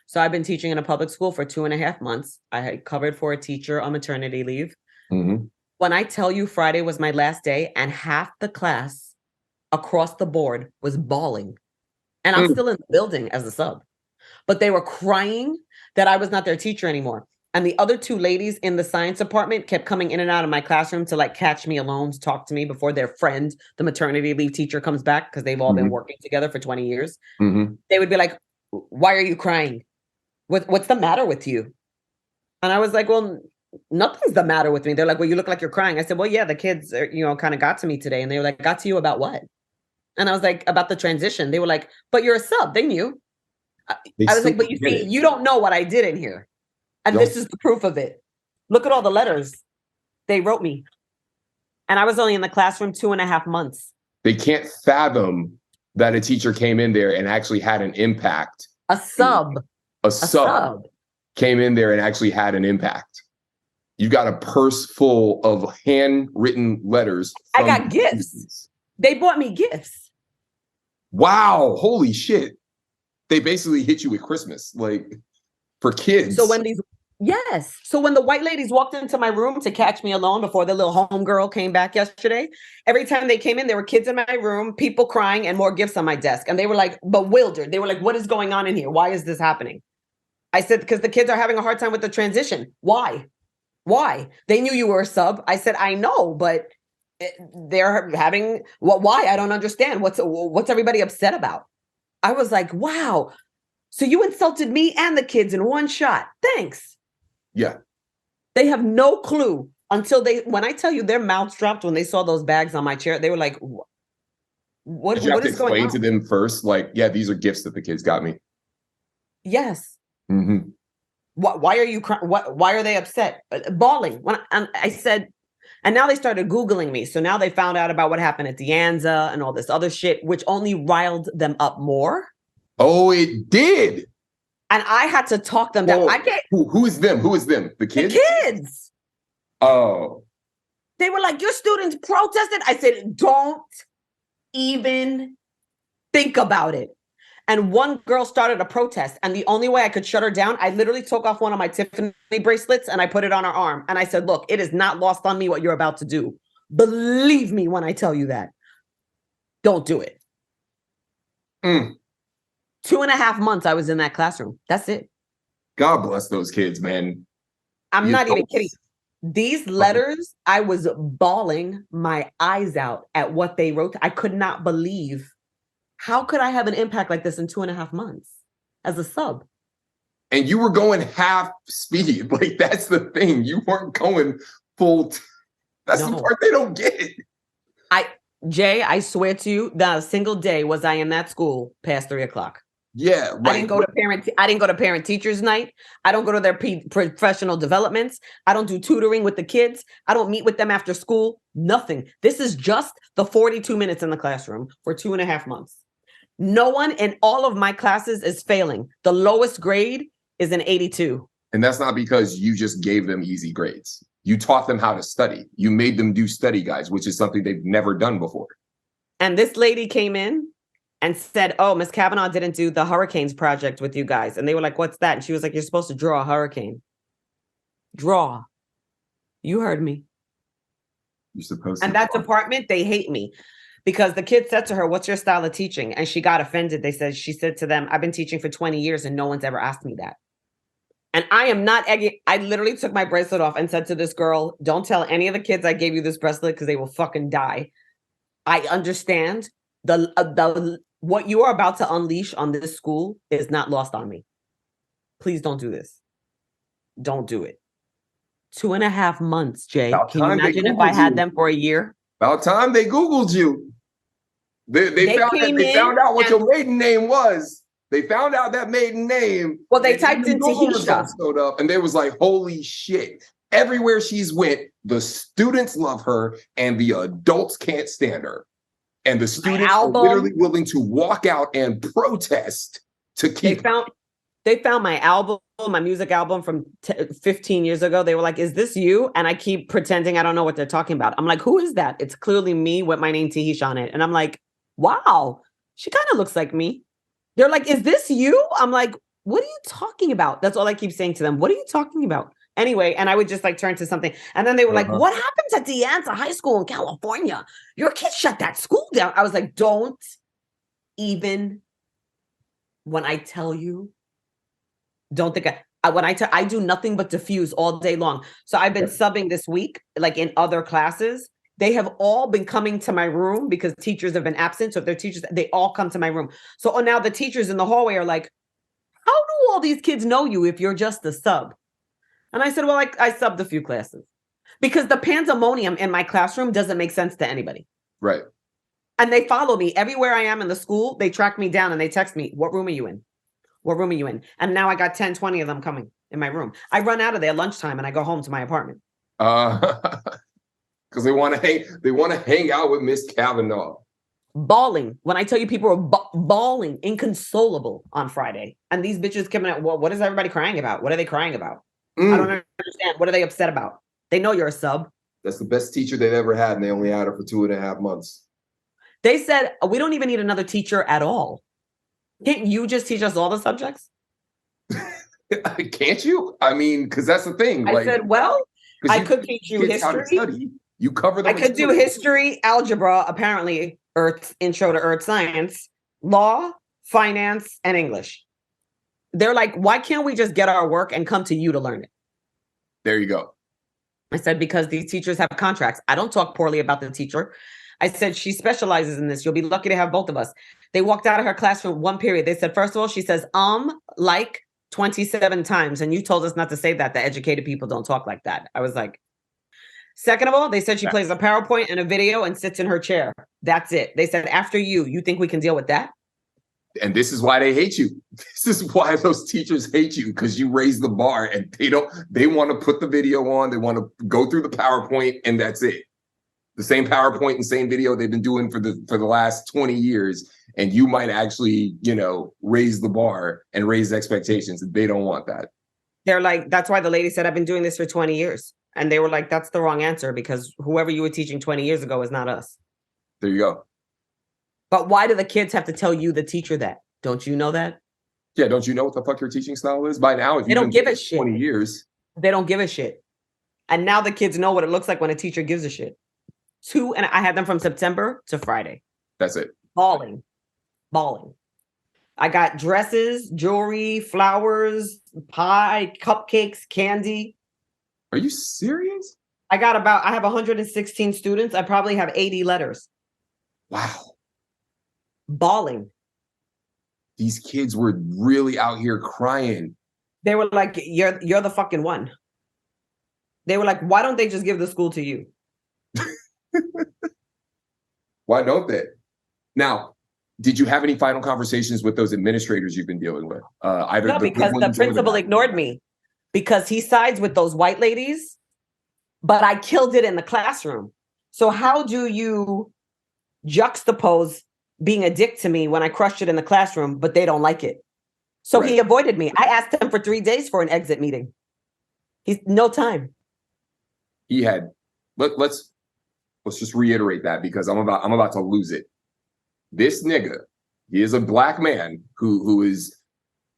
So I've been teaching in a public school for 2.5 months. I had covered for a teacher on maternity leave. Mm-hmm. When I tell you Friday was my last day and half the class across the board was bawling. And I'm still in the building as a sub. But they were crying that I was not their teacher anymore. And the other two ladies in the science department kept coming in and out of my classroom to like catch me alone, to talk to me before their friend, the maternity leave teacher, comes back, because they've all been working together for 20 years. They would be like, why are you crying? What's the matter with you? And I was like, well, nothing's the matter with me. They're like, well, you look like you're crying. I said, well, yeah, the kids are, kind of got to me today. And they were like, got to you about what? And I was like, about the transition. They were like, but you're a sub. They knew. I was like, but you see, you don't know what I did in here. And this is the proof of it. Look at all the letters they wrote me. And I was only in the classroom 2.5 months. They can't fathom that a teacher came in there and actually had an impact. A sub came in there and actually had an impact. You got a purse full of handwritten letters. I got gifts. They bought me gifts. Wow. Holy shit. They basically hit you with Christmas, like, for kids. So when the white ladies walked into my room to catch me alone before the little homegirl came back yesterday, every time they came in, there were kids in my room, people crying, and more gifts on my desk. And they were like bewildered. They were like, what is going on in here? Why is this happening? I said, because the kids are having a hard time with the transition. Why? They knew you were a sub. I said, I know, but they're having, why? I don't understand. What's everybody upset about? I was like, wow. So you insulted me and the kids in one shot. Thanks. Yeah. They have no clue until when I tell you their mouths dropped when they saw those bags on my chair. They were like, what is going on? Did you have to explain to them first? Like, yeah, these are gifts that the kids got me. Yes. Mm-hmm. Why are you crying? Why are they upset? Bawling. I said, and now they started Googling me. So now they found out about what happened at De Anza and all this other shit, which only riled them up more. Oh, it did. And I had to talk them down. Who is them? The kids? The kids. Oh. They were like, your students protested. I said, don't even think about it. And one girl started a protest. And the only way I could shut her down, I literally took off one of my Tiffany bracelets and I put it on her arm. And I said, look, it is not lost on me what you're about to do. Believe me when I tell you that. Don't do it. 2.5 months I was in that classroom. That's it. God bless those kids, man. I'm not even kidding. These letters, I was bawling my eyes out at what they wrote. I could not believe. How could I have an impact like this in 2.5 months as a sub? And you were going half speed. Like, that's the thing. You weren't going full. That's the part they don't get. Jay, I swear to you, not a single day was I in that school past 3:00. Yeah, right. I didn't go to parent teachers night. I don't go to their professional developments. I don't do tutoring with the kids. I don't meet with them after school. Nothing. This is just the 42 minutes in the classroom for 2.5 months. No one in all of my classes is failing. The lowest grade is an 82. And that's not because you just gave them easy grades. You taught them how to study. You made them do study guides, which is something they've never done before. And this lady came in and said, oh, Miss Kavanaugh didn't do the hurricanes project with you guys. And they were like, what's that? And she was like, you're supposed to draw a hurricane. Draw. You heard me. You're supposed to. And that department, they hate me. Because the kid said to her, what's your style of teaching? And she got offended. She said to them, I've been teaching for 20 years and no one's ever asked me that. And I am not egging. I literally took my bracelet off and said to this girl, don't tell any of the kids I gave you this bracelet because they will fucking die. I understand what you are about to unleash on this school is not lost on me. Please don't do this. Don't do it. 2.5 months, Jay. Can you imagine if I had them for a year? About time they Googled you. They found out what your maiden name was. They found out that maiden name. Well, they typed in Tahisha. Showed up, and they was like, holy shit. Everywhere she's went, the students love her, and the adults can't stand her. And the students are literally willing to walk out and protest to keep her. They found my album, my music album from 15 years ago. They were like, is this you? And I keep pretending I don't know what they're talking about. I'm like, who is that? It's clearly me with my name Tahisha on it. And I'm like, wow, she kind of looks like me. They're like, is this you? I'm like, what are you talking about? That's all I keep saying to them. What are you talking about? Anyway, and I would just like turn to something. And then they were like, what happened to De Anza High School in California? Your kids shut that school down. I was like, don't even, when I tell you, don't think I do nothing but diffuse all day long. So I've been subbing this week, like in other classes. They have all been coming to my room because teachers have been absent. So if they're teachers, they all come to my room. So now the teachers in the hallway are like, how do all these kids know you if you're just a sub? And I said, well, I subbed a few classes because the pandemonium in my classroom doesn't make sense to anybody. Right. And they follow me everywhere I am in the school. They track me down and they text me, what room are you in? What room are you in? And now I got 10, 20 of them coming in my room. I run out of there lunchtime and I go home to my apartment. Because they want to hang out with Miss Kavanaugh. Bawling. When I tell you people are bawling, inconsolable on Friday. And these bitches coming out, well, what is everybody crying about? What are they crying about? I don't understand. What are they upset about? They know you're a sub. That's the best teacher they've ever had, and they only had her for 2.5 months. They said, we don't even need another teacher at all. Can't you just teach us all the subjects? Can't you? I mean, because that's the thing. I said, well, I could teach you history. You cover them. I could do history, algebra, apparently, intro to earth science, law, finance, and English. They're like, why can't we just get our work and come to you to learn it? There you go. I said, because these teachers have contracts. I don't talk poorly about the teacher. I said, she specializes in this. You'll be lucky to have both of us. They walked out of her classroom one period. They said, first of all, she says, like 27 times. And you told us not to say that. The educated people don't talk like that. I was like, second of all, they said she plays a PowerPoint and a video and sits in her chair. That's it. They said, after you think we can deal with that? And this is why they hate you. This is why those teachers hate you, because you raise the bar and they want to put the video on. They want to go through the PowerPoint and that's it. The same PowerPoint and same video they've been doing for the last 20 years. And you might actually, raise the bar and raise expectations. They don't want that. They're like, that's why the lady said, I've been doing this for 20 years. And they were like, that's the wrong answer because whoever you were teaching 20 years ago is not us. There you go. But why do the kids have to tell you, the teacher, that? Don't you know that? Yeah, don't you know what the fuck your teaching style is? By now, if they don't give a shit. 20 years. They don't give a shit. And now the kids know what it looks like when a teacher gives a shit. And I had them from September to Friday. That's it. Bawling. I got dresses, jewelry, flowers, pie, cupcakes, candy. Are you serious? I have 116 students. I probably have 80 letters. Wow. Bawling. These kids were really out here crying. They were like, you're the fucking one. They were like, why don't they just give the school to you? Why don't they? Now, did you have any final conversations with those administrators you've been dealing with? No, because the principal ignored me because he sides with those white ladies, but I killed it in the classroom. So how do you juxtapose being a dick to me when I crushed it in the classroom, but they don't like it? So He avoided me. I asked him for 3 days for an exit meeting. He's no time. He had, let's just reiterate that because I'm about to lose it. This nigga, he is a black man who is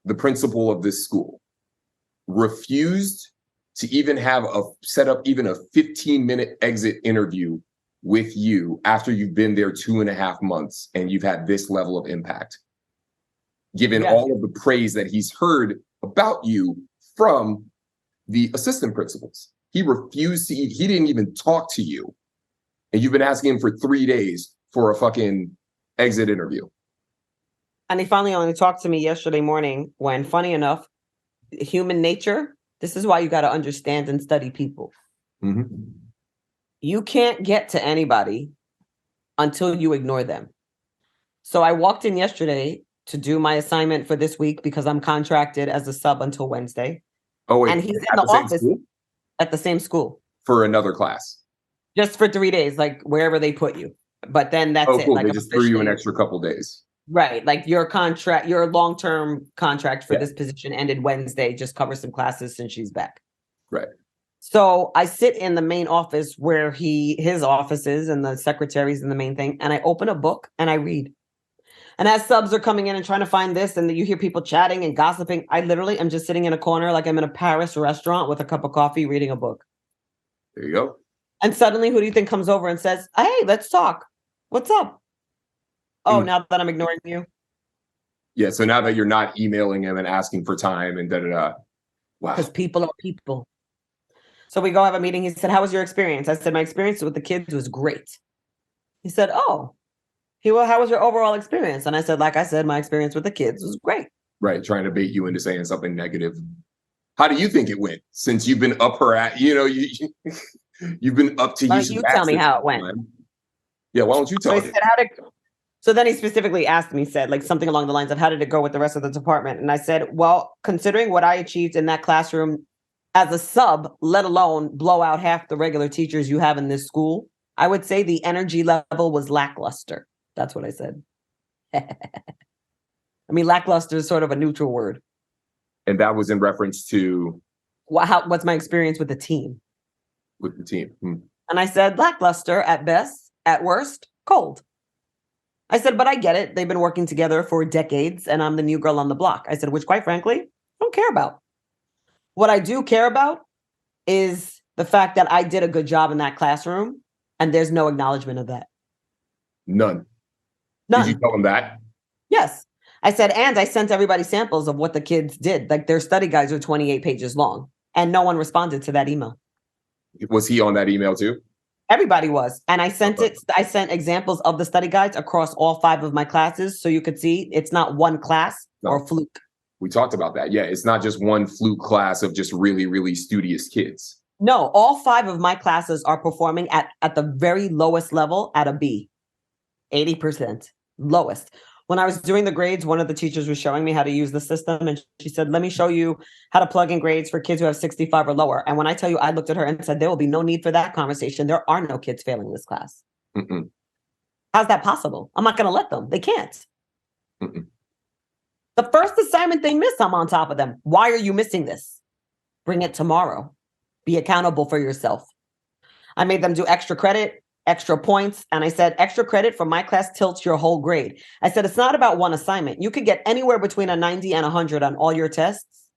the principal of this school, refused to even set up even a 15-minute exit interview with you after you've been there 2.5 months and you've had this level of impact, given all of the praise that he's heard about you from the assistant principals. He refused to he didn't even talk to you. And you've been asking him for 3 days for a fucking exit interview. And he finally only talked to me yesterday morning when, funny enough, human nature, this is why you got to understand and study people. Mm-hmm. You can't get to anybody until you ignore them. So I walked in yesterday to do my assignment for this week because I'm contracted as a sub until Wednesday. Oh, wait. And he's in the office at the same school. For another class. Just for 3 days, like wherever they put you. But then that's it. Cool. Like they just threw you an extra couple days. Right. Like your long-term contract for this position ended Wednesday. Just cover some classes since she's back. Right. So I sit in the main office where his office is and the secretary's in the main thing. And I open a book and I read. And as subs are coming in and trying to find this, and you hear people chatting and gossiping, I literally am just sitting in a corner like I'm in a Paris restaurant with a cup of coffee reading a book. There you go. And suddenly, who do you think comes over and says, hey, let's talk? What's up? Oh, now that I'm ignoring you. Yeah, so now that you're not emailing him and asking for time and da-da-da. Wow. Because people are people. So we go have a meeting. He said, how was your experience? I said, my experience with the kids was great. He said, oh. How was your overall experience? And I said, like I said, my experience with the kids was great. Right, trying to bait you into saying something negative. How do you think it went? Since you've been up her at, you've been up to you tell me how it went. Yeah, why don't you tell me? So then he specifically asked me, said like something along the lines of how did it go with the rest of the department? And I said, well, considering what I achieved in that classroom as a sub, let alone blow out half the regular teachers you have in this school, I would say the energy level was lackluster. That's what I said. I mean, lackluster is sort of a neutral word. And that was in reference to? What's my experience with the team? With the team. And I said, lackluster at best, at worst, cold. I said, but I get it. They've been working together for decades, and I'm the new girl on the block. I said, which quite frankly, I don't care about. What I do care about is the fact that I did a good job in that classroom, and there's no acknowledgement of that. None. None. Did you tell them that? Yes. I said, and I sent everybody samples of what the kids did. Like their study guides are 28 pages long, and no one responded to that email. Was he on that email too? Everybody was. And I sent examples of the study guides across all 5 of my classes. So you could see it's not one class or fluke. We talked about that. Yeah. It's not just one fluke class of just really, really studious kids. No, all 5 of my classes are performing at the very lowest level at a B. 80%. Lowest. When I was doing the grades, one of the teachers was showing me how to use the system. And she said, let me show you how to plug in grades for kids who have 65 or lower. And when I tell you, I looked at her and said, there will be no need for that conversation. There are no kids failing this class. Mm-mm. How's that possible? I'm not going to let them. They can't. Mm-mm. The first assignment they miss, I'm on top of them. Why are you missing this? Bring it tomorrow. Be accountable for yourself. I made them do extra credit, extra points. And I said, extra credit for my class tilts your whole grade. I said, it's not about one assignment. You could get anywhere between a 90 and 100 on all your tests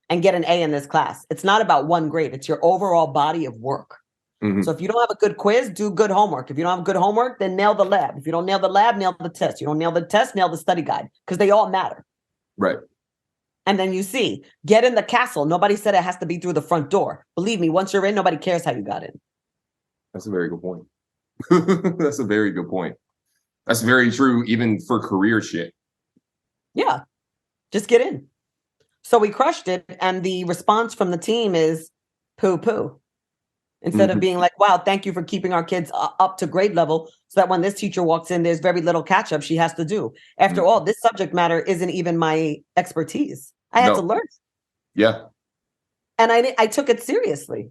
and get an A in this class. It's not about one grade. It's your overall body of work. Mm-hmm. So if you don't have a good quiz, do good homework. If you don't have good homework, then nail the lab. If you don't nail the lab, nail the test. You don't nail the test, nail the study guide, because they all matter. Right. And then you see, get in the castle. Nobody said it has to be through the front door. Believe me, once you're in, nobody cares how you got in. That's a very good point. That's a very good point. That's very true, even for career shit. Yeah. Just get in. So we crushed it. And the response from the team is poo-poo. Instead of being like, wow, thank you for keeping our kids up to grade level so that when this teacher walks in, there's very little catch up she has to do. After all, this subject matter isn't even my expertise. I had to learn. Yeah. And I took it seriously.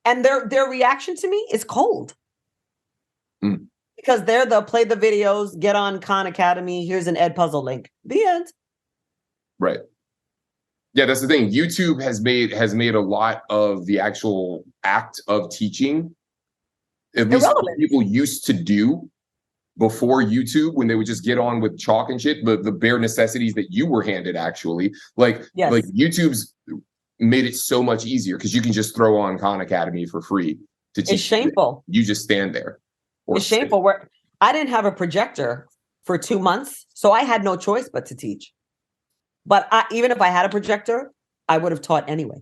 And their reaction to me is cold. Because they'll play the videos, get on Khan Academy, here's an Ed Puzzle link. The end. Right. Yeah, that's the thing. YouTube has made a lot of the actual act of teaching, at least what people used to do before YouTube, when they would just get on with chalk and shit, the bare necessities that you were handed, actually. Like YouTube's made it so much easier because you can just throw on Khan Academy for free to teach. It's shameful. You just stand there. It's shameful. Where I didn't have a projector for 2 months, so I had no choice but to teach. But even if I had a projector, I would have taught anyway.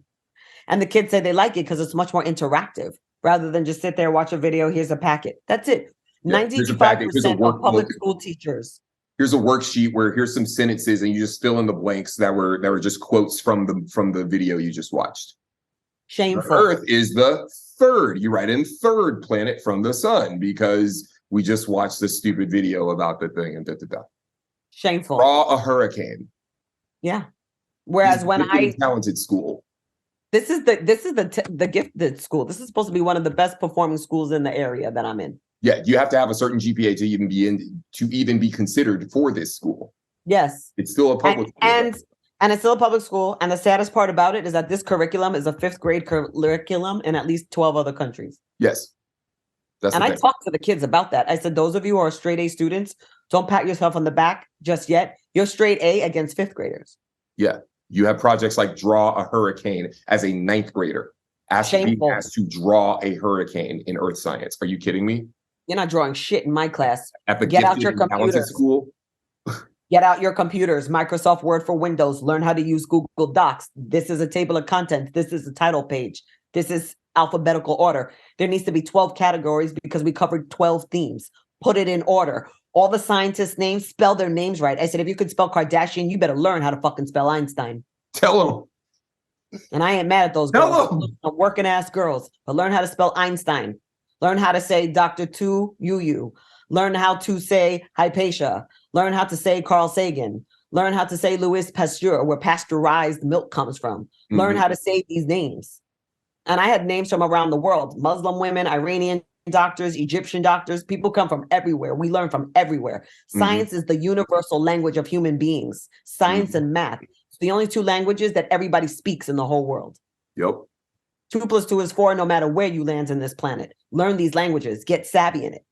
And the kids say they like it because it's much more interactive rather than just sit there, watch a video. Here's a packet. That's it. 95% of public school teachers. Here's a worksheet where here's some sentences and you just fill in the blanks that were just quotes from the video you just watched. Shameful. The Earth is the third. You write in third planet from the sun because we just watched this stupid video about the thing and da. Shameful. Draw a hurricane. Yeah. Whereas when talented school. This is the gifted school. This is supposed to be one of the best performing schools in the area that I'm in. Yeah, you have to have a certain GPA to even be considered for this school. Yes. It's still a public school. And it's still a public school. And the saddest part about it is that this curriculum is a 5th grade curriculum in at least 12 other countries. Yes. I talked to the kids about that. I said, those of you who are straight A students Don't pat yourself on the back just yet. You're straight A against fifth graders. Yeah. You have projects like draw a hurricane as a ninth grader. Being asked to draw a hurricane in earth science. Are you kidding me? You're not drawing shit in my class. At the Get out your gifted and talented computers. school. Get out your computers. Microsoft Word for Windows. Learn how to use Google Docs. This is a table of contents. This is a title page. This is alphabetical order. There needs to be 12 categories because we covered 12 themes. Put it in order. All the scientists' names, spell their names right. I said, if you could spell Kardashian, you better learn how to fucking spell Einstein. Tell them. And I ain't mad at those girls. Working ass girls. But learn how to spell Einstein. Learn how to say Dr. Tu Yu. Learn how to say Hypatia. Learn how to say Carl Sagan. Learn how to say Louis Pasteur, where pasteurized milk comes from. Learn how to say these names. And I had names from around the world. Muslim women, Iranian doctors, Egyptian doctors. People come from everywhere. We learn from everywhere. Science is the universal language of human beings. Science and math. It's the only two languages that everybody speaks in the whole world. Yep. 2 + 2 is 4, no matter where you land in this planet. Learn these languages. Get savvy in it.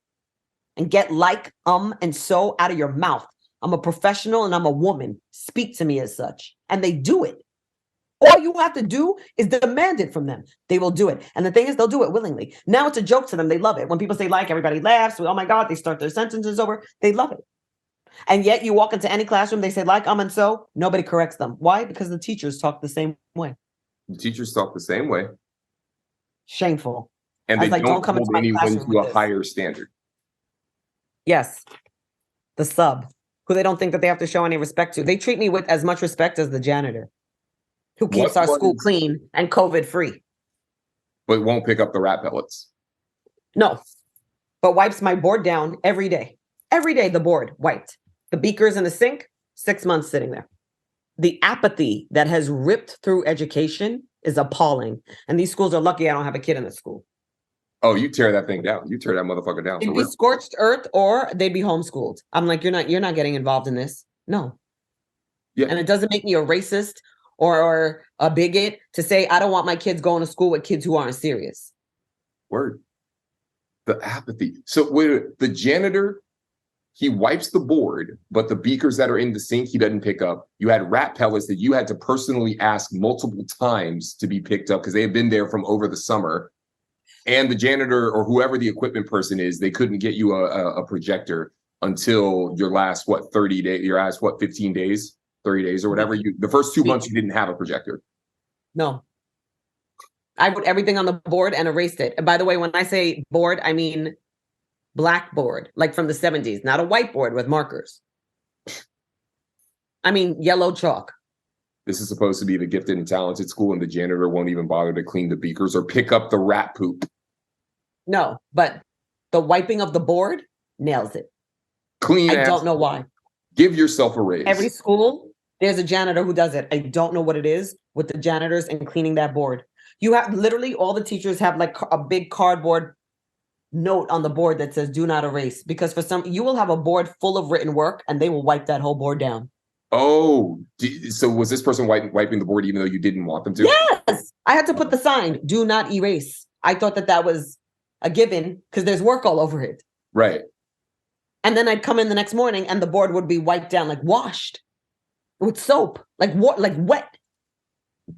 And get and so out of your mouth. I'm a professional and I'm a woman. Speak to me as such. And they do it. All you have to do is demand it from them. They will do it. And the thing is, they'll do it willingly. Now it's a joke to them. They love it. When people say like, everybody laughs. Oh my God, they start their sentences over. They love it. And yet you walk into any classroom, they say like, and so. Nobody corrects them. Why? Because the teachers talk the same way. The teachers talk the same way. Shameful. And they don't hold anyone to a higher standard. Yes. The sub, who they don't think that they have to show any respect to. They treat me with as much respect as the janitor, who keeps our school clean and COVID-free. But won't pick up the rat pellets. No. But wipes my board down every day. Every day the board wiped. The beakers in the sink, 6 months sitting there. The apathy that has ripped through education is appalling. And these schools are lucky I don't have a kid in the school. Oh, you tear that thing down. You tear that motherfucker down. It'd be scorched earth or they'd be homeschooled. I'm like, you're not getting involved in this. No. Yeah. And it doesn't make me a racist or a bigot to say, I don't want my kids going to school with kids who aren't serious. Word. The apathy. So wait, the janitor, he wipes the board, but the beakers that are in the sink, he doesn't pick up. You had rat pellets that you had to personally ask multiple times to be picked up because they had been there from over the summer. And the janitor or whoever the equipment person is, they couldn't get you a projector until your last, 30 days, your last, 15 days, 30 days or whatever. The first 2 months, you didn't have a projector. No. I put everything on the board and erased it. And by the way, when I say board, I mean blackboard, like from the 70s, not a whiteboard with markers. I mean, yellow chalk. This is supposed to be the gifted and talented school, and the janitor won't even bother to clean the beakers or pick up the rat poop. No, but the wiping of the board nails it. Clean. I don't know why. Give yourself a raise. Every school, there's a janitor who does it. I don't know what it is with the janitors and cleaning that board. You have literally all the teachers have like a big cardboard note on the board that says do not erase, because for some, you will have a board full of written work and they will wipe that whole board down. Oh, so was this person wiping the board even though you didn't want them to? Yes. I had to put the sign, do not erase. I thought that was a given because there's work all over it. Right. And then I'd come in the next morning and the board would be wiped down, like washed with soap, like what, like wet.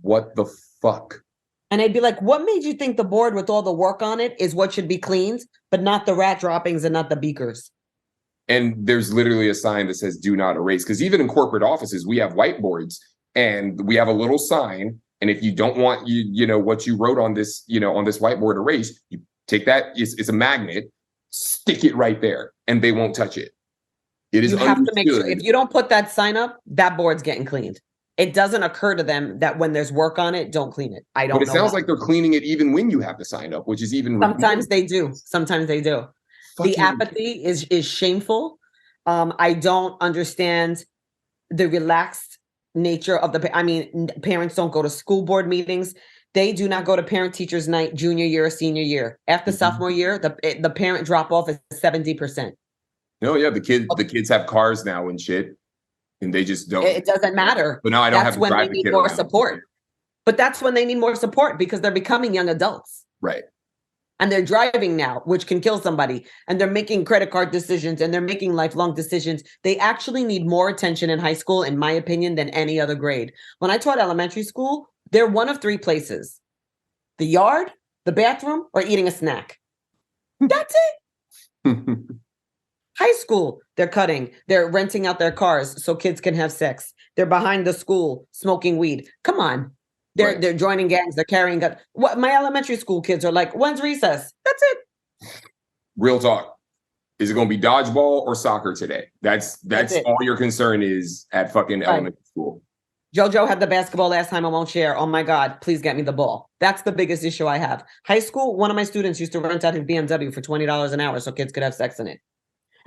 What the fuck? And I'd be like, what made you think the board with all the work on it is what should be cleaned, but not the rat droppings and not the beakers? And there's literally a sign that says do not erase. Because even in corporate offices, we have whiteboards and we have a little sign. And if you don't want you know what you wrote on this, on this whiteboard erased, you take that, it's a magnet, stick it right there, and they won't touch it. It is. You have to make sure if you don't put that sign up, that board's getting cleaned. It doesn't occur to them that when there's work on it, don't clean it. I don't know. But it sounds like they're cleaning it even when you have the sign up, which is even. Sometimes they do. Sometimes they do. The apathy is shameful. I don't understand the relaxed nature of parents don't go to school board meetings. They do not go to parent teachers night junior year or senior year. After sophomore year, the parent drop off is 70%. No, yeah, the kids have cars now and shit, and they just don't. It doesn't matter. But now I don't have to drive the kid around. Support. But that's when they need more support because they're becoming young adults. Right. And they're driving now, which can kill somebody. And they're making credit card decisions and they're making lifelong decisions. They actually need more attention in high school, in my opinion, than any other grade. When I taught elementary school, they're one of three places: the yard, the bathroom, or eating a snack. That's it. High school, they're cutting. They're renting out their cars so kids can have sex. They're behind the school smoking weed. Come on. They're joining gangs. They're carrying guns. What my elementary school kids are like, when's recess? That's it. Real talk. Is it going to be dodgeball or soccer today? That's all your concern is at fucking elementary school. JoJo had the basketball last time. I won't share. Oh my God, please get me the ball. That's the biggest issue I have. High school, one of my students used to rent out his BMW for $20 an hour so kids could have sex in it.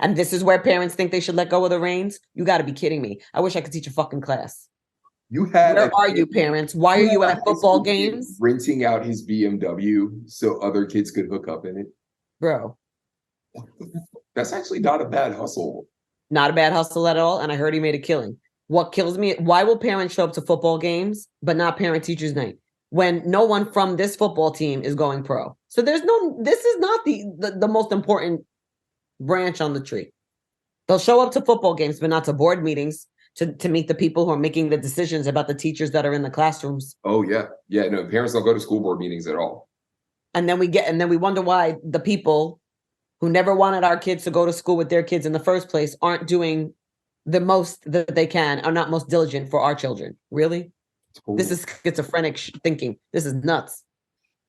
And this is where parents think they should let go of the reins? You got to be kidding me. I wish I could teach a fucking class. Where are you, parents? Why are you at football games? Renting out his BMW so other kids could hook up in it. Bro. That's actually not a bad hustle. Not a bad hustle at all. And I heard he made a killing. What kills me, why will parents show up to football games, but not parent-teachers night, when no one from this football team is going pro? So this is not the most important branch on the tree. They'll show up to football games, but not to board meetings, to meet the people who are making the decisions about the teachers that are in the classrooms. Oh, yeah. Yeah, no, parents don't go to school board meetings at all. And then we wonder why the people who never wanted our kids to go to school with their kids in the first place aren't doing the most that they can, are not most diligent for our children. Really? Totally. This is schizophrenic thinking. This is nuts.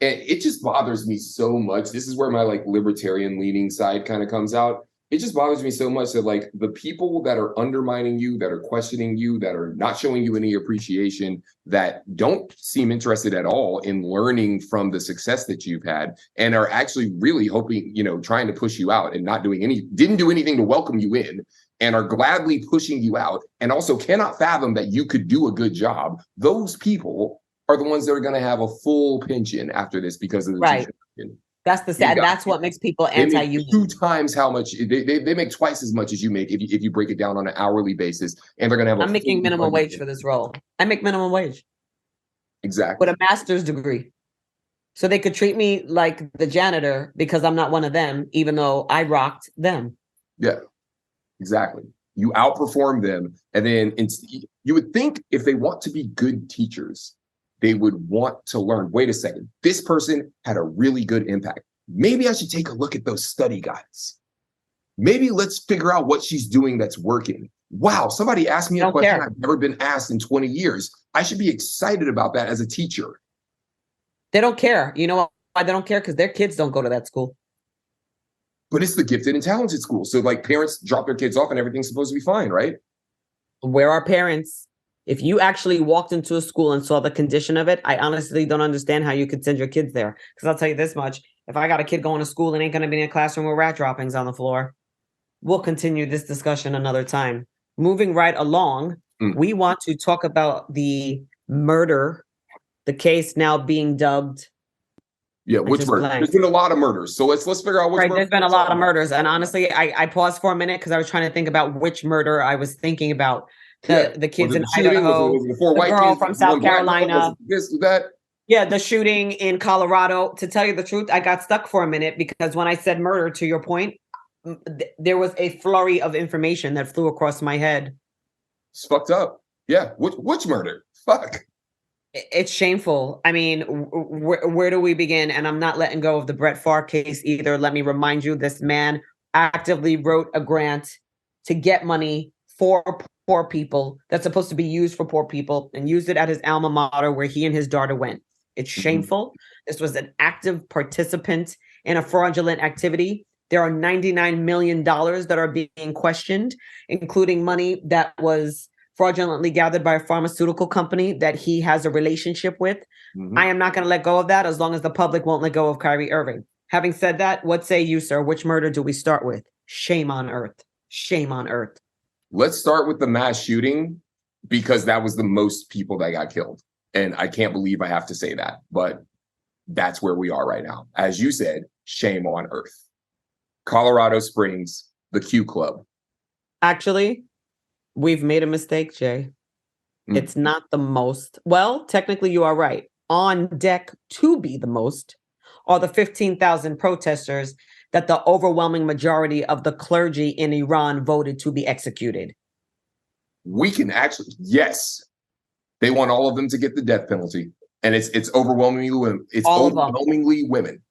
And it just bothers me so much. This is where my libertarian leaning side kind of comes out. It just bothers me so much that the people that are undermining you, that are questioning you, that are not showing you any appreciation, that don't seem interested at all in learning from the success that you've had, and are actually really hoping, trying to push you out and didn't do anything to welcome you in, and are gladly pushing you out, and also cannot fathom that you could do a good job. Those people are the ones that are going to have a full pension after this because of the tuition. That's the sad. That's what makes people anti-union. 2 times how much they make, twice as much as you make if you break it down on an hourly basis, and they're going to have. I'm making minimum wage for this role. I make minimum wage. Exactly. With a master's degree, so they could treat me like the janitor because I'm not one of them, even though I rocked them. Yeah, exactly. You outperform them, and then you would think if they want to be good teachers, they would want to learn. Wait a second. This person had a really good impact. Maybe I should take a look at those study guides. Maybe let's figure out what she's doing that's working. Wow, somebody asked me a question I've never been asked in 20 years. I should be excited about that as a teacher. They don't care. You know why they don't care? Because their kids don't go to that school. But it's the gifted and talented school. So parents drop their kids off and everything's supposed to be fine, right? Where are parents? If you actually walked into a school and saw the condition of it, I honestly don't understand how you could send your kids there. Because I'll tell you this much. If I got a kid going to school and ain't going to be in a classroom with rat droppings on the floor, we'll continue this discussion another time. Moving right along, we want to talk about the murder, the case now being dubbed. Yeah, which murder? There's been a lot of murders. So let's figure out which murder. There's been a lot of murders. And honestly, I paused for a minute because I was trying to think about which murder I was thinking about. The kids in Idaho, the girl from South Carolina. Yeah, the shooting in Colorado. To tell you the truth, I got stuck for a minute because when I said murder, to your point, there was a flurry of information that flew across my head. It's fucked up. Yeah, which murder? Fuck. It's shameful. I mean, where do we begin? And I'm not letting go of the Brett Favre case either. Let me remind you, this man actively wrote a grant to get money for poor people that's supposed to be used for poor people and used it at his alma mater where he and his daughter went. It's shameful. This was an active participant in a fraudulent activity. There are $99 million that are being questioned, including money that was fraudulently gathered by a pharmaceutical company that he has a relationship with. I am not going to let go of that as long as the public won't let go of Kyrie Irving. Having said that, what say you, sir? Which murder do we start with? Shame on earth. Shame on earth. Let's start with the mass shooting because that was the most people that got killed. And I can't believe I have to say that, but that's where we are right now. As you said, shame on earth. Colorado Springs, the Q Club. Actually, we've made a mistake, Jay. It's not the most. Well, technically you are right. On deck to be the most or the 15,000 protesters that the overwhelming majority of the clergy in Iran voted to be executed? We can actually, yes, they want all of them to get the death penalty, and it's overwhelmingly women. It's All of them. overwhelmingly women.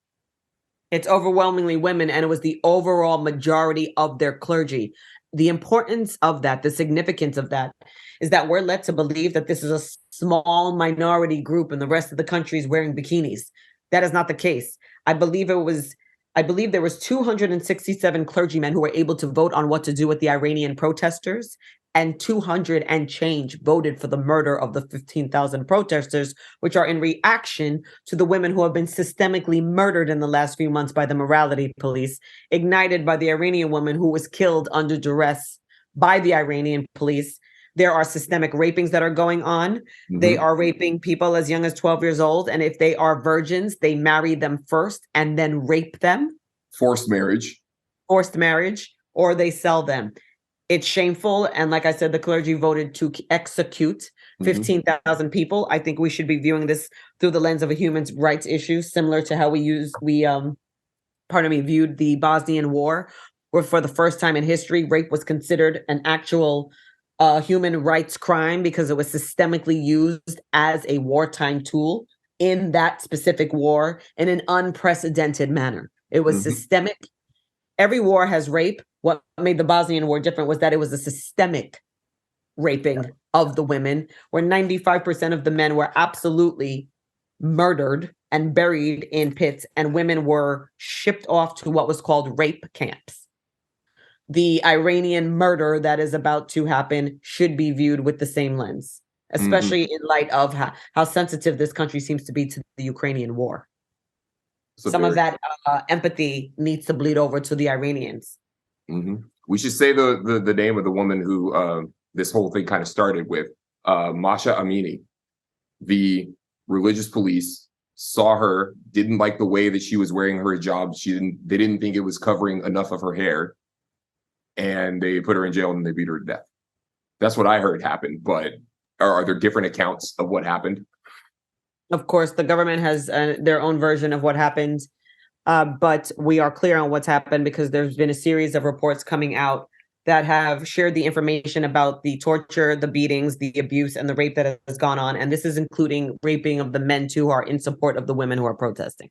It's overwhelmingly women, and it was the overall majority of their clergy. The importance of that, the significance of that, is that we're led to believe that this is a small minority group and the rest of the country is wearing bikinis. That is not the case. I believe there was 267 clergymen who were able to vote on what to do with the Iranian protesters, and 200 and change voted for the murder of the 15,000 protesters, which are in reaction to the women who have been systemically murdered in the last few months by the morality police, ignited by the Iranian woman who was killed under duress by the Iranian police. There are systemic rapings that are going on. Mm-hmm. They are raping people as young as 12 years old. And if they are virgins, they marry them first and then rape them. Forced marriage, or they sell them. It's shameful. And like I said, the clergy voted to execute 15,000 people. I think we should be viewing this through the lens of a human rights issue, similar to how viewed the Bosnian War, where for the first time in history, rape was considered an actual human rights crime because it was systemically used as a wartime tool in that specific war in an unprecedented manner. It was systemic. Every war has rape. What made the Bosnian War different was that it was a systemic raping of the women, where 95% of the men were absolutely murdered and buried in pits, and women were shipped off to what was called rape camps. The Iranian murder that is about to happen should be viewed with the same lens, especially in light of how sensitive this country seems to be to the Ukrainian war. Some of that empathy needs to bleed over to the Iranians. We should say the name of the woman who this whole thing kind of started with, Masha Amini. The religious police saw her, didn't like the way that she was wearing her hijab. They didn't think it was covering enough of her hair, and they put her in jail and they beat her to death. That's what I heard happened. But are there different accounts of what happened? Of course, the government has their own version of what happened, but we are clear on what's happened because there's been a series of reports coming out that have shared the information about the torture, the beatings, the abuse, and the rape that has gone on. And this is including raping of the men, too, who are in support of the women who are protesting.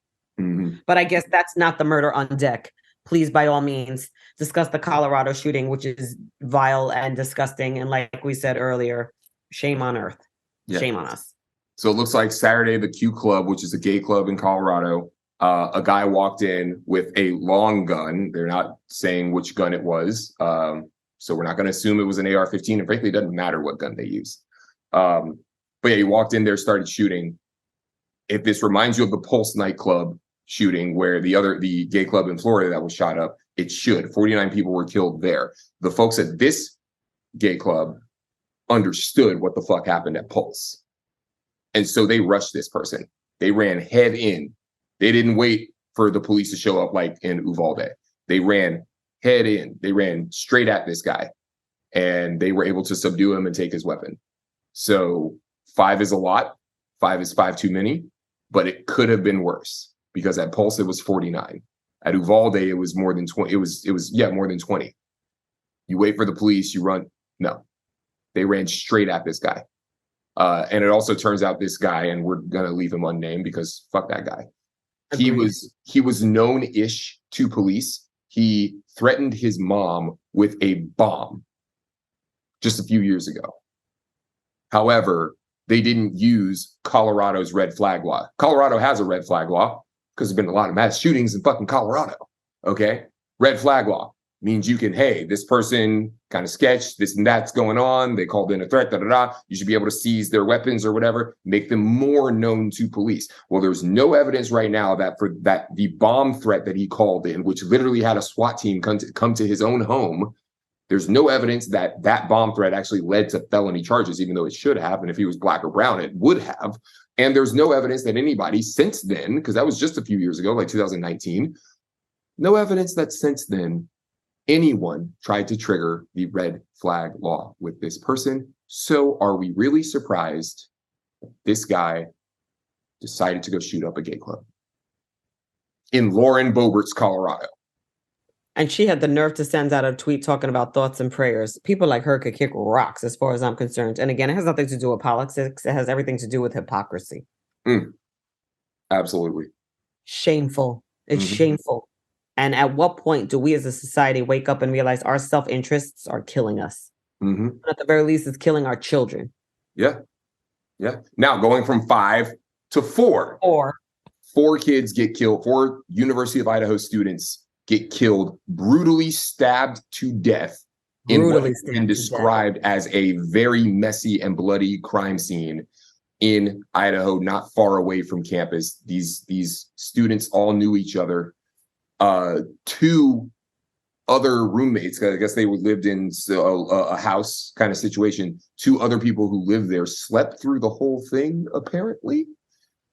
But I guess that's not the murder on deck. Please, by all means, discuss the Colorado shooting, which is vile and disgusting. And like we said earlier, shame on earth. Yeah. Shame on us. So it looks like Saturday, the Q Club, which is a gay club in Colorado, a guy walked in with a long gun. They're not saying which gun it was. So we're not going to assume it was an AR-15. And frankly, it doesn't matter what gun they use. But yeah, he walked in there, started shooting. If this reminds you of the Pulse nightclub shooting where the gay club in Florida that was shot up, it should. 49 people were killed there. The folks at this gay club understood what the fuck happened at Pulse. And so they rushed this person. They ran head in. They didn't wait for the police to show up like in Uvalde. They ran head in. They ran straight at this guy. And they were able to subdue him and take his weapon. So 5 is a lot. 5 is 5 too many. But it could have been worse because at Pulse it was 49. At Uvalde it was more than 20. It was more than 20. You wait for the police, you run. No. They ran straight at this guy. And it also turns out this guy, and we're going to leave him unnamed because fuck that guy. Agreed. He was known-ish to police. He threatened his mom with a bomb just a few years ago. However, they didn't use Colorado's red flag law. Colorado has a red flag law because there's been a lot of mass shootings in fucking Colorado. Okay? Red flag law means you can, hey, this person kind of sketched, this and that's going on. They called in a threat, You should be able to seize their weapons or whatever, make them more known to police. Well, there's no evidence right now that the bomb threat that he called in, which literally had a SWAT team come to his own home, there's no evidence that that bomb threat actually led to felony charges, even though it should have. And if he was black or brown, it would have. And there's no evidence that anybody since then, because that was just a few years ago, like 2019, no evidence that since then anyone tried to trigger the red flag law with this person. So are we really surprised that this guy decided to go shoot up a gay club? in Lauren Boebert's Colorado. And she had the nerve to send out a tweet talking about thoughts and prayers. People like her could kick rocks as far as I'm concerned. And again, it has nothing to do with politics. It has everything to do with hypocrisy. Absolutely. Shameful. It's shameful. And at what point do we as a society wake up and realize our self-interests are killing us? At the very least, it's killing our children. Yeah. Now going from 5 to 4. 4 kids get killed. 4 University of Idaho students get killed, brutally stabbed to death in what has been described as a very messy and bloody crime scene in Idaho, not far away from campus. These students all knew each other. 2 other roommates, I guess they lived in a house kind of situation. 2 other people who lived there slept through the whole thing, apparently,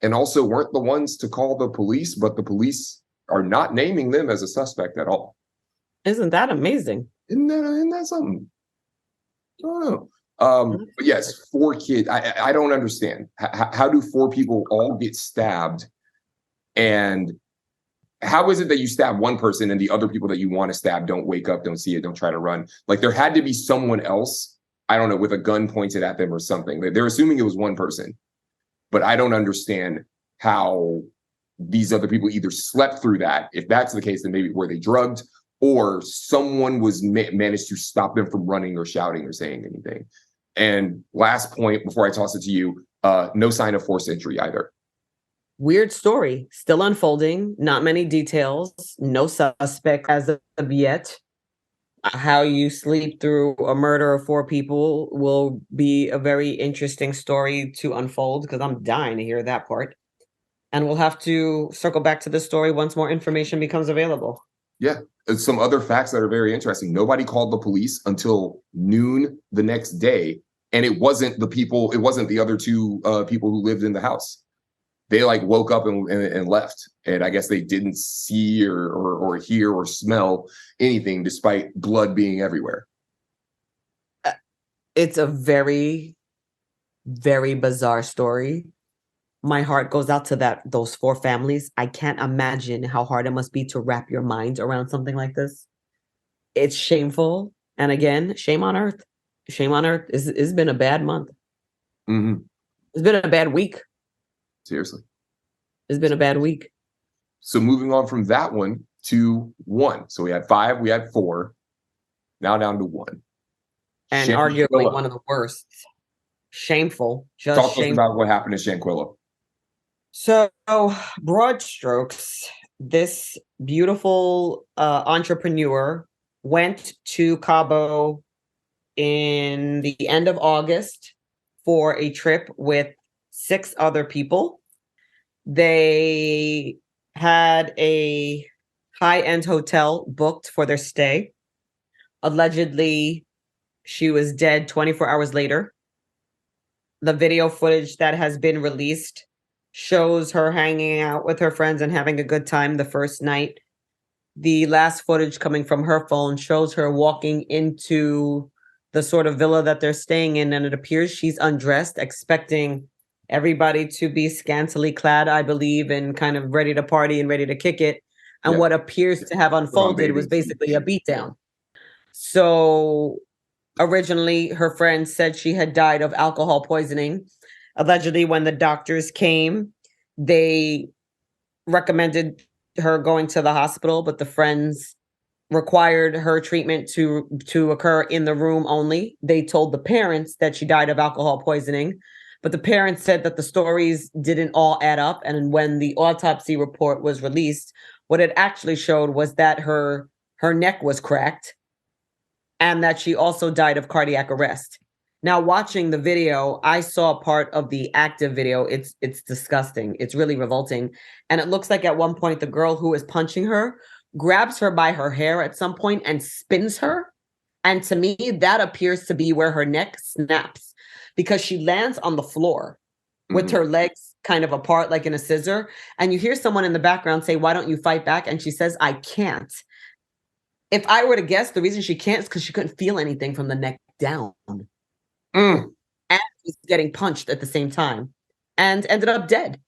and also weren't the ones to call the police, but the police are not naming them as a suspect at all. Isn't that amazing? Isn't that something? I don't know. But yes, 4 kids. I don't understand. How do 4 people all get stabbed? And how is it that you stab one person and the other people that you want to stab don't wake up, don't see it, don't try to run? Like, there had to be someone else, I don't know, with a gun pointed at them or something. They're assuming it was one person. But I don't understand how these other people either slept through that. If that's the case, then maybe were they drugged, or someone was managed to stop them from running or shouting or saying anything. And last point before I toss it to you, no sign of forced entry either. Weird story, still unfolding, not many details, no suspect as of yet. How you sleep through a murder of 4 people will be a very interesting story to unfold, because I'm dying to hear that part. And we'll have to circle back to this story once more information becomes available. Yeah. Some other facts that are very interesting. Nobody called the police until noon the next day. And it wasn't the other 2 people who lived in the house. They woke up and left. And I guess they didn't see or hear or smell anything, despite blood being everywhere. It's a very, very bizarre story. My heart goes out to those 4 families. I can't imagine how hard it must be to wrap your mind around something like this. It's shameful. And again, shame on earth. Shame on earth. It's been a bad month. It's been a bad week. Seriously. It's been a bad week. So moving on from that one to 1. So we had 5, we had 4, now down to 1. And arguably one of the worst. Shameful. Talk to us about what happened in Shanquilla. So, broad strokes, this beautiful entrepreneur went to Cabo in the end of August for a trip with 6 other people. They had a high-end hotel booked for their stay. Allegedly, she was dead 24 hours later. The video footage that has been released shows her hanging out with her friends and having a good time the first night. The last footage coming from her phone shows her walking into the sort of villa that they're staying in, and it appears she's undressed, expecting everybody to be scantily clad, I believe, and kind of ready to party and ready to kick it. And what appears to have unfolded was basically a beatdown. So originally, her friends said she had died of alcohol poisoning. Allegedly, when the doctors came, they recommended her going to the hospital, but the friends required her treatment to occur in the room only. They told the parents that she died of alcohol poisoning, but the parents said that the stories didn't all add up. And when the autopsy report was released, what it actually showed was that her neck was cracked and that she also died of cardiac arrest. Now, watching the video, I saw part of the active video. It's disgusting. It's really revolting. And it looks like at one point, the girl who is punching her grabs her by her hair at some point and spins her. And to me, that appears to be where her neck snaps, because she lands on the floor with her legs kind of apart, like in a scissor. And you hear someone in the background say, "Why don't you fight back?" And she says, "I can't." If I were to guess, the reason she can't is because she couldn't feel anything from the neck down. And was getting punched at the same time and ended up dead.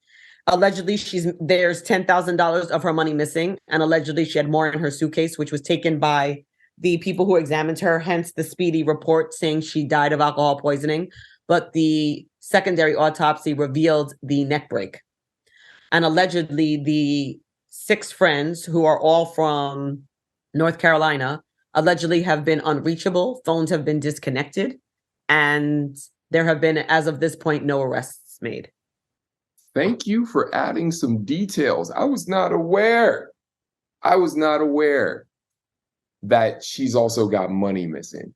Allegedly, there's $10,000 of her money missing, and allegedly she had more in her suitcase, which was taken by the people who examined her, hence the speedy report saying she died of alcohol poisoning. But the secondary autopsy revealed the neck break. And allegedly, the 6 friends, who are all from North Carolina, allegedly have been unreachable. Phones have been disconnected. And there have been, as of this point, no arrests made. Thank you for adding some details. I was not aware that she's also got money missing.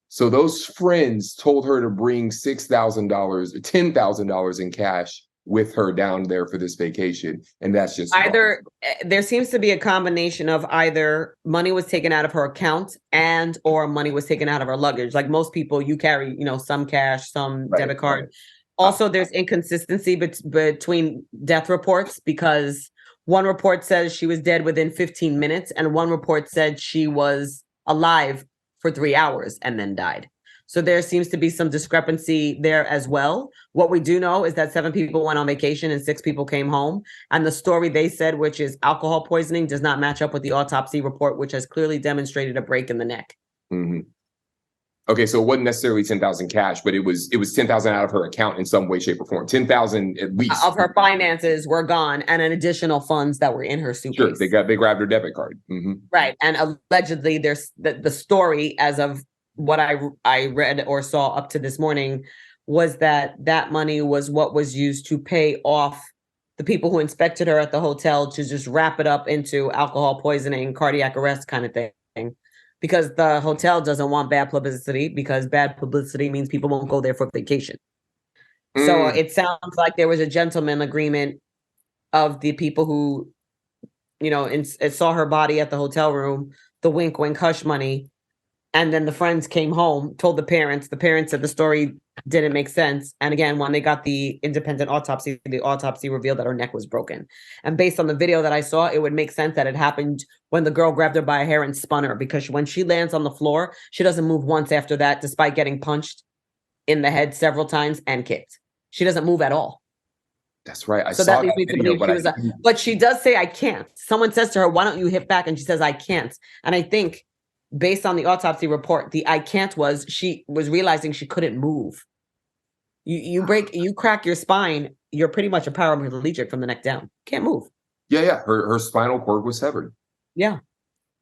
So those friends told her to bring $6,000 or $10,000 in cash with her down there for this vacation. And that's just either there seems to be a combination of either money was taken out of her account and or money was taken out of her luggage. Like most people, you carry, some cash, some debit card. Right. Also, there's inconsistency between death reports, because one report says she was dead within 15 minutes and one report said she was alive for 3 hours and then died. So there seems to be some discrepancy there as well. What we do know is that 7 people went on vacation and 6 people came home. And the story they said, which is alcohol poisoning, does not match up with the autopsy report, which has clearly demonstrated a break in the neck. Mm-hmm. Okay, so it wasn't necessarily 10,000 cash, but it was 10,000 out of her account in some way, shape, or form. 10,000 at least of her finances were gone, and an additional funds that were in her suitcase. Sure, they grabbed her debit card. Mm-hmm. Right, and allegedly, there's the story, as of what I read or saw up to this morning, was that money was what was used to pay off the people who inspected her at the hotel to just wrap it up into alcohol poisoning, cardiac arrest kind of thing. Because the hotel doesn't want bad publicity, because bad publicity means people won't go there for vacation. So it sounds like there was a gentleman agreement of the people who, saw her body at the hotel room, the wink, wink, hush money. And then the friends came home, told the parents. The parents said the story didn't make sense. And again, when they got the independent autopsy, the autopsy revealed that her neck was broken. And based on the video that I saw, it would make sense that it happened when the girl grabbed her by a hair and spun her, because when she lands on the floor, she doesn't move once after that, despite getting punched in the head several times and kicked. She doesn't move at all. That's right. I saw that video, but she does say, I can't. Someone says to her, why don't you hit back? And she says, I can't. And I think, based on the autopsy report, the I can't was she was realizing she couldn't move. You crack your spine, you're pretty much a paraplegic from the neck down. Can't move. Yeah. Her spinal cord was severed. Yeah.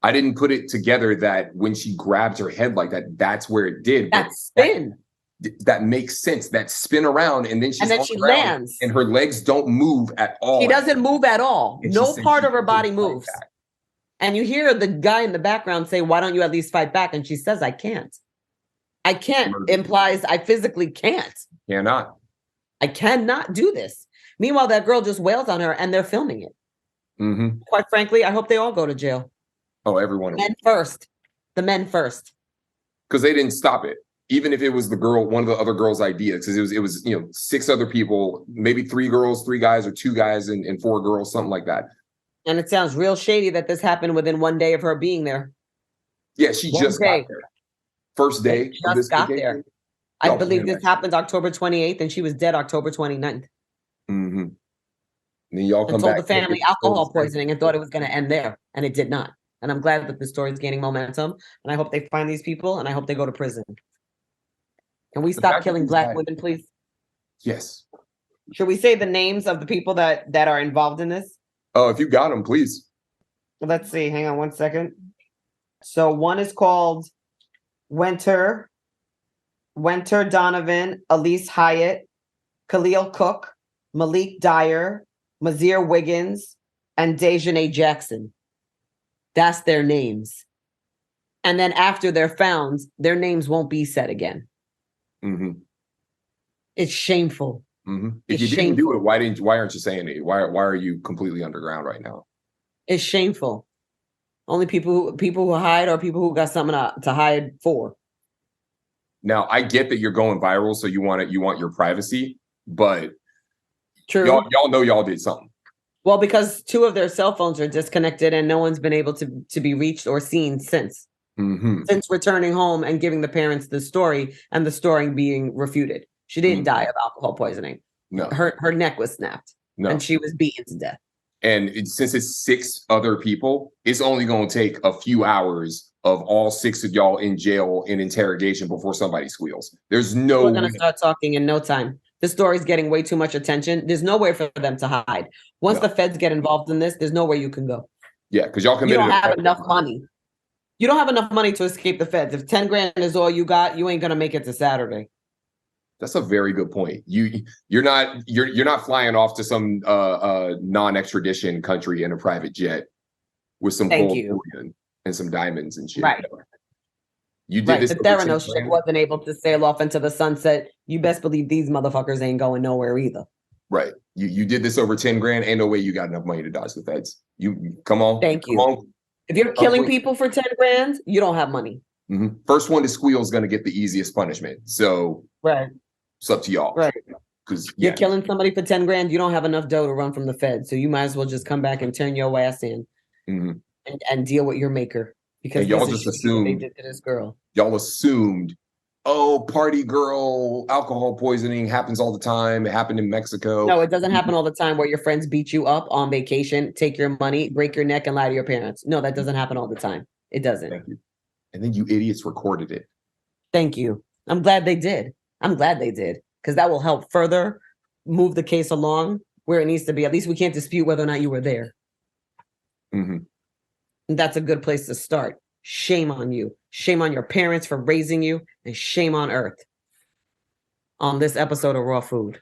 I didn't put it together that when she grabbed her head like that, that's where it did. That spin. That makes sense. That spin around, and then she lands. And her legs don't move at all. She doesn't move at all. No part of her body moves. And you hear the guy in the background say, why don't you at least fight back? And she says, I can't. I can't implies I physically can't. Cannot. I cannot do this. Meanwhile, that girl just wails on her and they're filming it. Mm-hmm. Quite frankly, I hope they all go to jail. Oh, everyone. Men first. The men first. Because they didn't stop it. Even if it was one of the other girls' ideas, because it was 6 other people, maybe 3 girls, 3 guys, or 2 guys and 4 girls, something like that. And it sounds real shady that this happened within 1 day of her being there. Yeah, she just got there. First day. She just got there. I believe this happened October 28th, and she was dead October 29th. Mm-hmm. And then y'all come back. Told the family alcohol poisoning and thought it was going to end there, and it did not. And I'm glad that the story is gaining momentum, and I hope they find these people, and I hope they go to prison. Can we stop killing Black women, please? Yes. Should we say the names of the people that are involved in this? Oh, if you got them, please. Let's see. Hang on 1 second. So one is called Winter Donovan, Elise Hyatt, Khalil Cook, Malik Dyer, Mazir Wiggins, and Dejanay Jackson. That's their names. And then after they're found, their names won't be said again. Mm-hmm. It's shameful. Mm-hmm. If you didn't do it, why aren't you saying it? Why are you completely underground right now? It's shameful. Only people who hide are people who got something to hide for. Now, I get that you're going viral, so you want your privacy, but true. Y'all know y'all did something. Well, because 2 of their cell phones are disconnected and no one's been able to be reached or seen since. Mm-hmm. Since returning home and giving the parents the story, and the story being refuted. She didn't die of alcohol poisoning. No. Her neck was snapped. No. And she was beaten to death. And since it's 6 other people, it's only going to take a few hours of all 6 of y'all in jail in interrogation before somebody squeals. There's no. We're going to start talking in no time. This story's getting way too much attention. There's nowhere for them to hide. Once the feds get involved in this, there's nowhere you can go. Yeah, because y'all committed. You don't have enough money. You don't have enough money to escape the feds. If 10 grand is all you got, you ain't going to make it to Saturday. That's a very good point. You're not flying off to some non-extradition country in a private jet with some gold bullion and some diamonds and shit. Right. You did this. The Theranos ship wasn't able to sail off into the sunset. You best believe these motherfuckers ain't going nowhere either. Right. You did this over 10 grand. Ain't no way you got enough money to dodge the feds. You come on. Thank you. Come on. If you're killing people for 10 grand, you don't have money. Mm-hmm. First one to squeal is going to get the easiest punishment. So right. It's up to y'all. Right. Because you're killing somebody for 10 grand. You don't have enough dough to run from the feds. So you might as well just come back and turn your ass in and deal with your maker. Because y'all just assumed they did to this girl. Y'all assumed, oh, party girl, alcohol poisoning happens all the time. It happened in Mexico. No, it doesn't happen all the time where your friends beat you up on vacation, take your money, break your neck, and lie to your parents. No, that doesn't happen all the time. It doesn't. Thank you. And then you idiots recorded it. Thank you. I'm glad they did. Because that will help further move the case along where it needs to be. At least we can't dispute whether or not you were there. Mm-hmm. And that's a good place to start. Shame on you. Shame on your parents for raising you, and shame on Earth. On this episode of Raw Food.